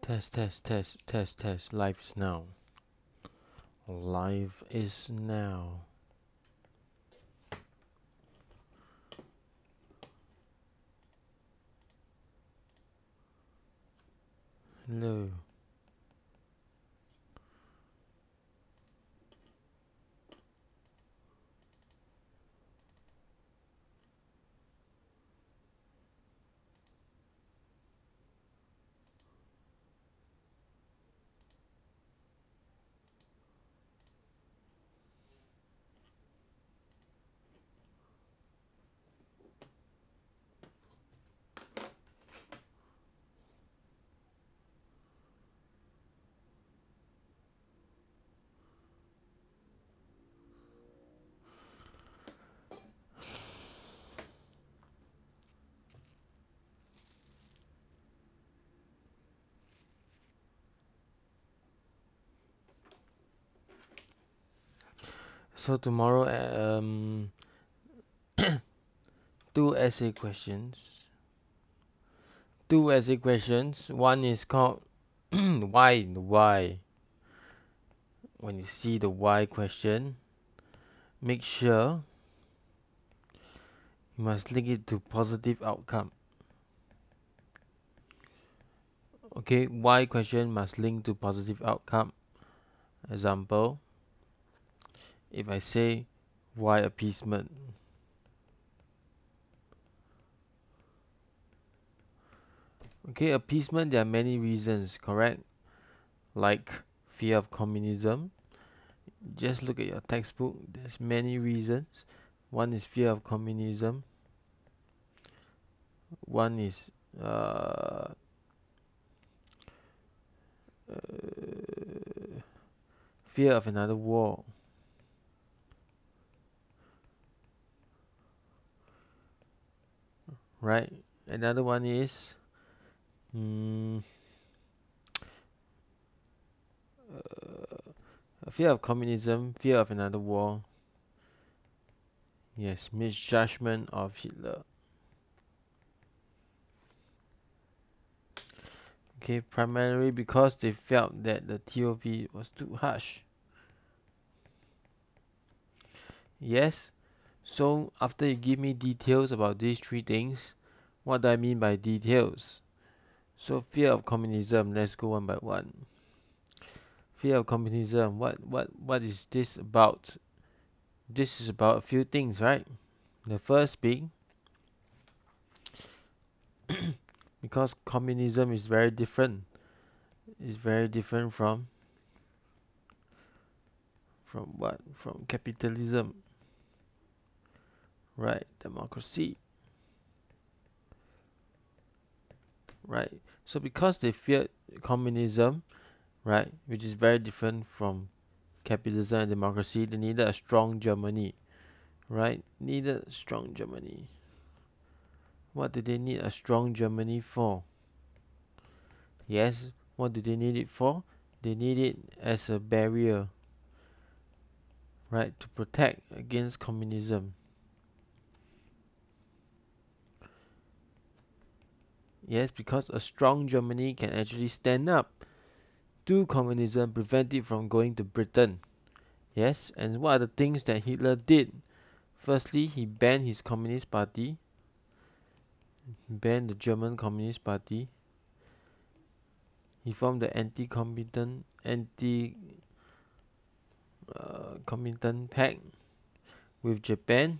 Test, test, test, test, test. Live is now. Live is now. Hello. So tomorrow, two essay questions. Two essay questions. One is called why. The why. When you see the why question, make sure you must link it to positive outcome. Okay, why question must link to positive outcome. Example, if I say why appeasement, okay, appeasement, there are many reasons, correct? Like fear of communism. Just look at your textbook, there's many reasons. One is fear of communism. One is fear of another war. Right? Another one is fear of communism, fear of another war. Yes, misjudgment of Hitler. Okay, primarily because they felt that the TOP was too harsh. Yes, so after you give me details about these three things, what do I mean by details? So fear of communism, let's go one by one. Fear of communism, what is this about? This is about a few things, right? The first being because communism is very different. It's very different from what? From capitalism. Right? Democracy. Right? So because they feared communism, right, which is very different from capitalism and democracy, they needed a strong Germany. Right? Needed a strong Germany. What do they need a strong Germany for? Yes, what do they need it for? They need it as a barrier, right, to protect against communism. Yes, because a strong Germany can actually stand up to communism, prevent it from going to Britain. Yes, and what are the things that Hitler did? Firstly, he banned his Communist Party, banned the German Communist Party. He formed the anti-communism pact with Japan,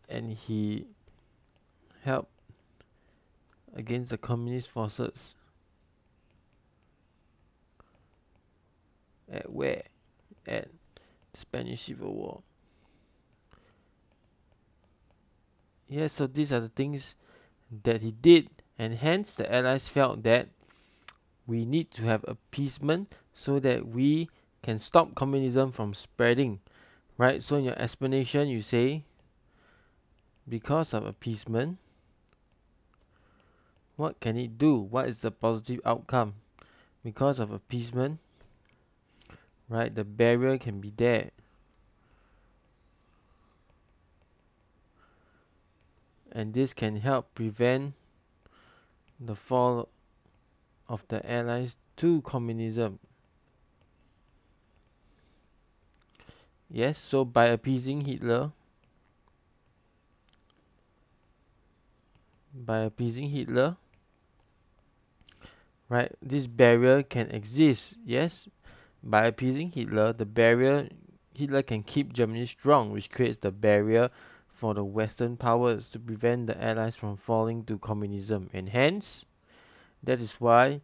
and he helped against the communist forces. At where? At the Spanish Civil War. Yes, so these are the things that he did, and hence the Allies felt that we need to have appeasement so that we can stop communism from spreading. Right? So in your explanation you say, because of appeasement, what can it do? What is the positive outcome? Because of appeasement, right, the barrier can be there. And this can help prevent the fall of the Allies to communism. Yes, so by appeasing Hitler, right, this barrier can exist. Yes, by appeasing Hitler, Hitler can keep Germany strong, which creates the barrier for the Western powers to prevent the Allies from falling to communism, and hence, that is why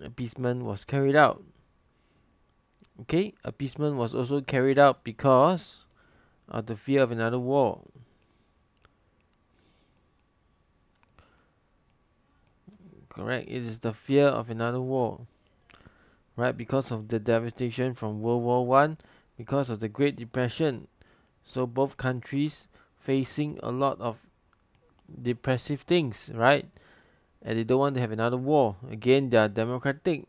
appeasement was carried out. Okay, appeasement was also carried out because of the fear of another war. Correct, it is the fear of another war. Right, because of the devastation from World War One, because of the Great Depression. So both countries facing a lot of depressive things, right? And they don't want to have another war. Again, they are democratic.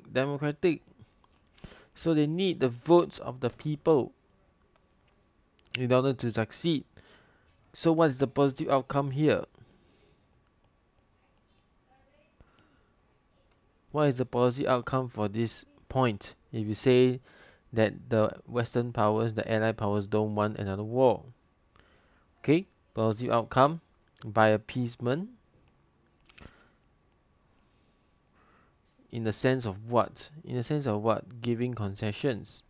So they need the votes of the people in order to succeed. So what is the positive outcome here? What is the positive outcome for this point? If you say that the Western powers, the Allied powers, don't want another war. Okay, positive outcome by appeasement. In the sense of what? In the sense of what? Giving concessions.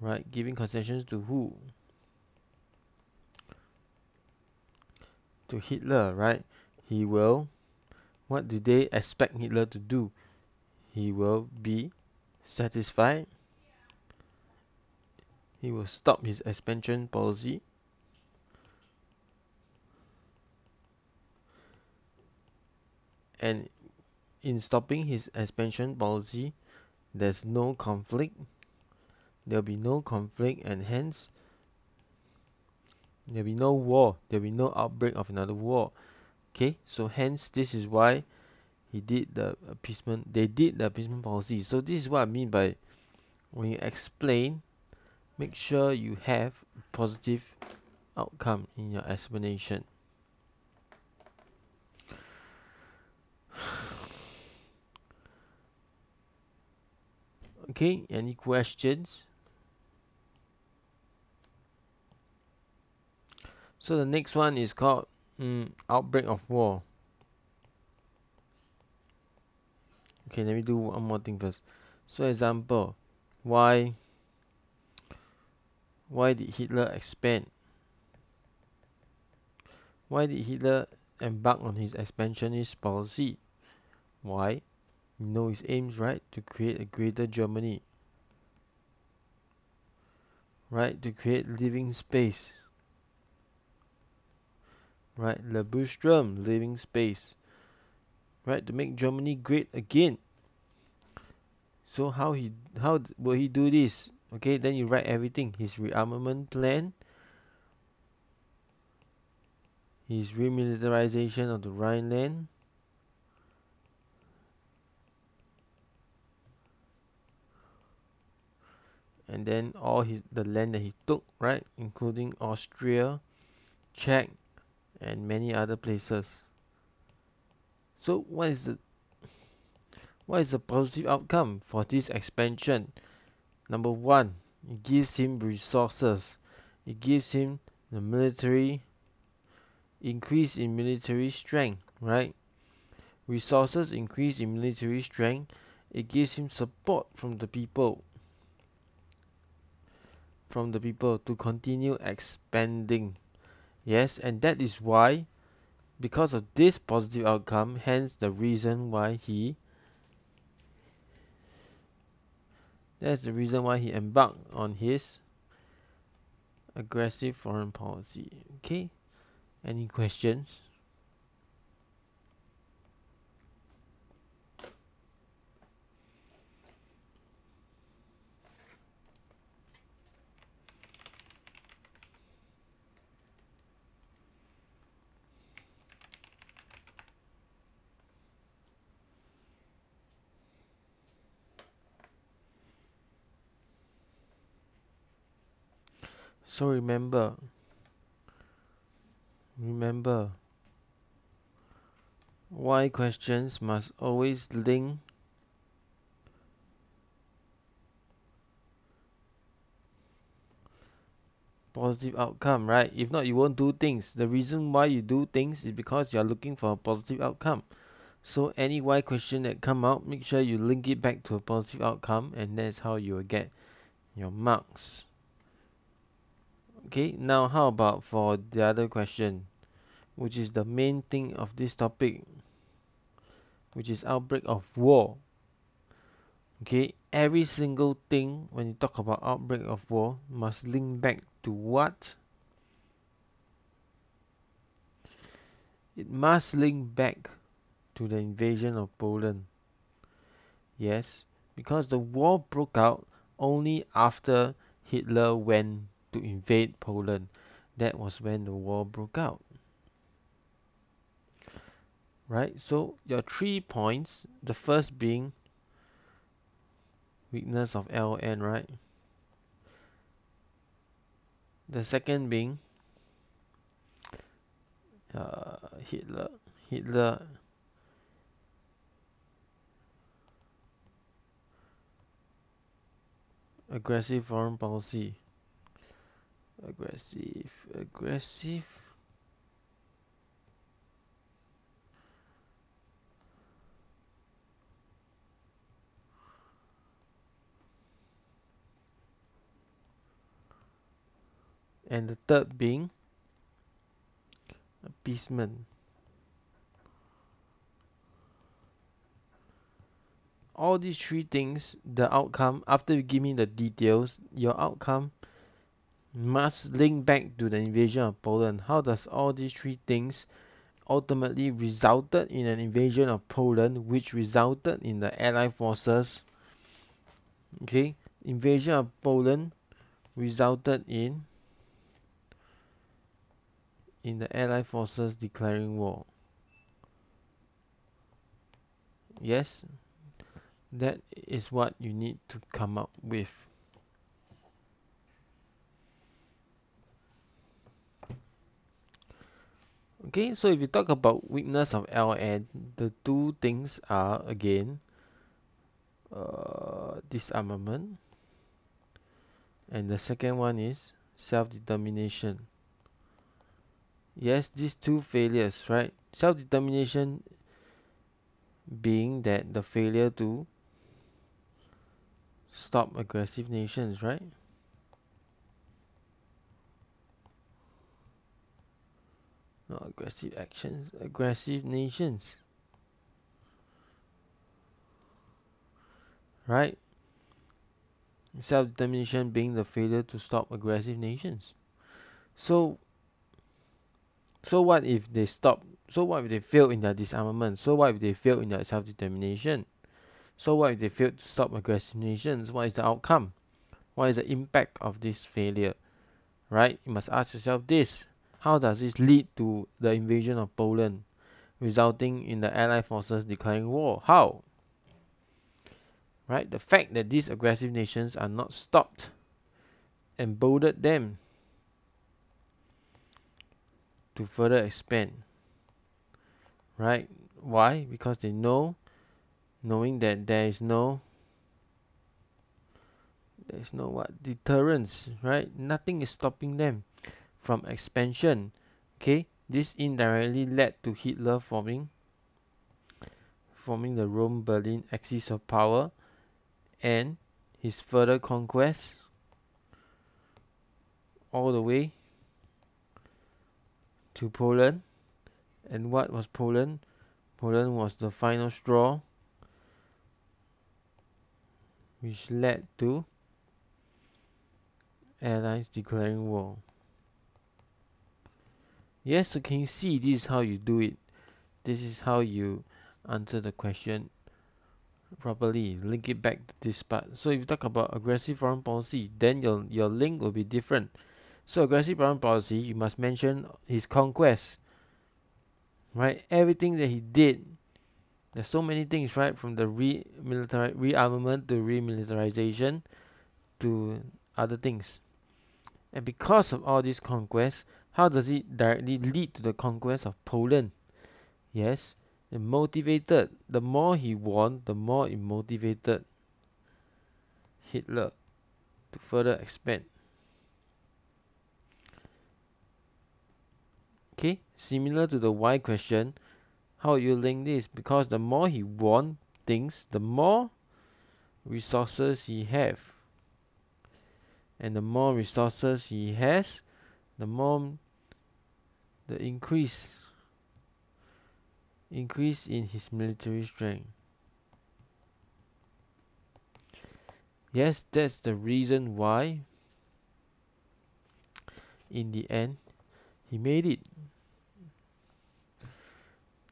Right? Giving concessions to who? To Hitler, right? He will. What do they expect Hitler to do? He will be satisfied. He will stop his expansion policy. And in stopping his expansion policy, there's no conflict. There'll be no conflict, and hence there'll be no war. There'll be no outbreak of another war. Okay, so hence this is why he did the appeasement. They did the appeasement policy. So this is what I mean by when you explain, make sure you have positive outcome in your explanation. Okay, any questions? So the next one is called outbreak of war. Okay, let me do one more thing first. So example, why did Hitler expand? Why did Hitler embark on his expansionist policy? Why? You know his aims, right? To create a greater Germany. Right? To create living space. Right? Lebensraum, living space. Right? To make Germany great again. So how will he do this? Okay, then you write everything. His rearmament plan, his remilitarization of the Rhineland, and then all the land that he took, right, including Austria, Czech, and many other places. So what is the positive outcome for this expansion? Number one, it gives him resources. It gives him the military increase in military strength, right? Resources increase in military strength. It gives him support from the people. To continue expanding. Yes, and that is why, because of this positive outcome, hence the reason why that's the reason why he embarked on his aggressive foreign policy. Okay, any questions? So remember, Why questions must always link positive outcome, right? If not, you won't do things. The reason why you do things is because you are looking for a positive outcome. So any why question that come out, make sure you link it back to a positive outcome, and that's how you will get your marks. Okay, now how about for the other question, which is the main thing of this topic, which is outbreak of war. Okay, every single thing when you talk about outbreak of war must link back to what? It must link back to the invasion of Poland. Yes, because the war broke out only after Hitler went to invade Poland. That was when the war broke out. Right? So your 3 points, the first being weakness of LN, right? The second being Hitler aggressive foreign policy. Aggressive. And the third being appeasement. All these 3 things, the outcome, after you give me the details, your outcome must link back to the invasion of Poland. How does all these 3 things ultimately resulted in an invasion of Poland, which resulted in the Allied forces? Okay, invasion of Poland resulted in the Allied forces declaring war. Yes, that is what you need to come up with. Okay, so if you talk about weakness of LN, the 2 things are again disarmament, and the second one is self-determination. Yes, these 2 failures, right? Self-determination being that the failure to stop aggressive nations, right? Not aggressive actions, aggressive nations, right? Self-determination being the failure to stop aggressive nations. So what if they stop? So what if they fail in their disarmament? So what if they fail in their self-determination? So what if they fail to stop aggressive nations? What is the outcome? What is the impact of this failure? Right? You must ask yourself this. How does this lead to the invasion of Poland, resulting in the Allied forces declaring war? How? Right? The fact that these aggressive nations are not stopped emboldened them to further expand. Right? Why? Because they knowing that there is no what deterrence, right? Nothing is stopping them from expansion. Okay, this indirectly led to Hitler forming the Rome-Berlin axis of power and his further conquest all the way to Poland. And what was Poland? Poland was the final straw which led to Allies declaring war. Yes, so can you see this is how you do it? This is how you answer the question properly. Link it back to this part. So if you talk about aggressive foreign policy, then your link will be different. So aggressive foreign policy, you must mention his conquest, right? Everything that he did. There's so many things, right? From the rearmament to remilitarization to other things. And because of all these conquests, how does it directly lead to the conquest of Poland? Yes, It motivated. The more he won, the more it motivated Hitler to further expand. Okay, similar to the why question, how you link this? Because the more he won things, the more resources he have. And the more resources he has, the more the increase in his military strength. Yes, that's the reason why in the end he made it.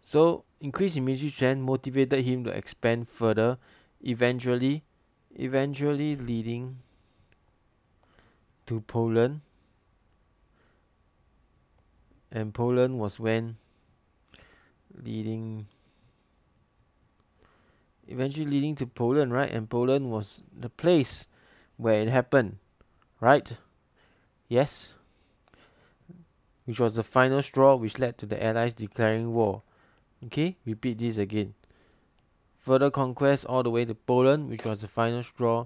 So increase in military strength motivated him to expand further, eventually leading to Poland. And Poland was eventually leading to Poland, right? And Poland was the place where it happened, right? Yes. Which was the final straw which led to the Allies declaring war. Okay, repeat this again. Further conquest all the way to Poland, which was the final straw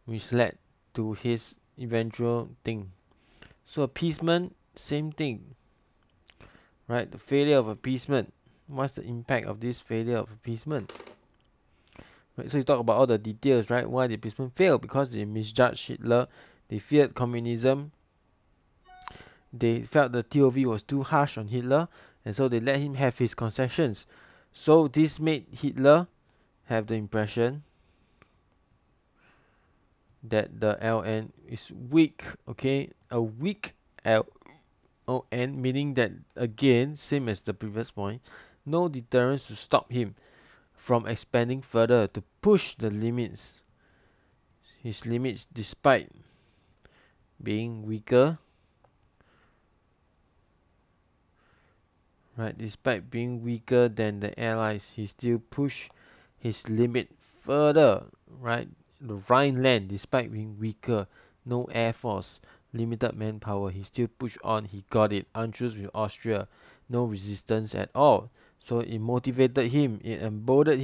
which led to his eventual thing. So appeasement, same thing, right? The failure of appeasement. What's the impact of this failure of appeasement? Right, so you talk about all the details, right? Why the appeasement failed? Because they misjudged Hitler, they feared communism, they felt the TOV was too harsh on Hitler, and so they let him have his concessions. So this made Hitler have the impression that the LN is weak. Okay, a weak LN, meaning that again, same as the previous point, no deterrence to stop him from expanding further, to push the limits, his limits, despite being weaker, right? Despite being weaker than the Allies, he still pushed his limit further, right? The Rhineland, despite being weaker, no air force, limited manpower, he still pushed on. He got it. Anschluss with Austria, no resistance at all. So it motivated him, it emboldened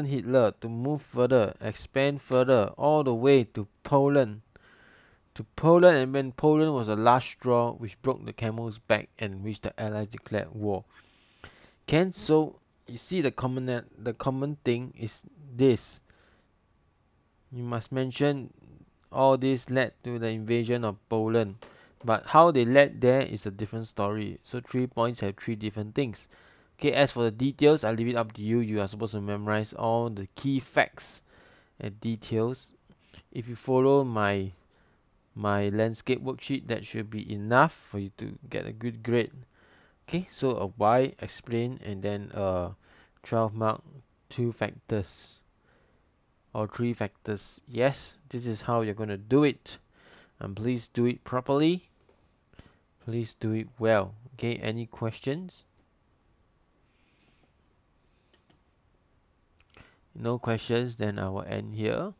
Hitler to move further, expand further, all the way to Poland. And when Poland was the last straw which broke the camel's back and which the Allies declared war. So you see the common thing is this. You must mention all this led to the invasion of Poland. But how they led there is a different story. So 3 points have 3 different things. Okay, as for the details, I leave it up to you. You are supposed to memorize all the key facts and details. If you follow my landscape worksheet, that should be enough for you to get a good grade. Okay, so a why, explain, and then 12 mark 2 factors or 3 factors. Yes, this is how you're going to do it, and please do it properly, please do it well. Okay, any questions? No questions, then I will end here.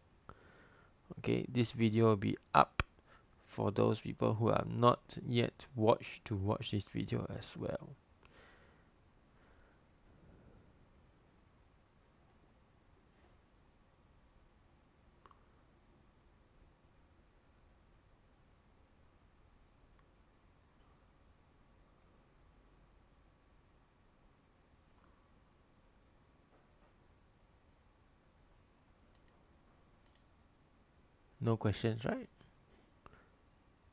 Okay, this video will be up for those people who have not yet watched to watch this video as well. No questions, right?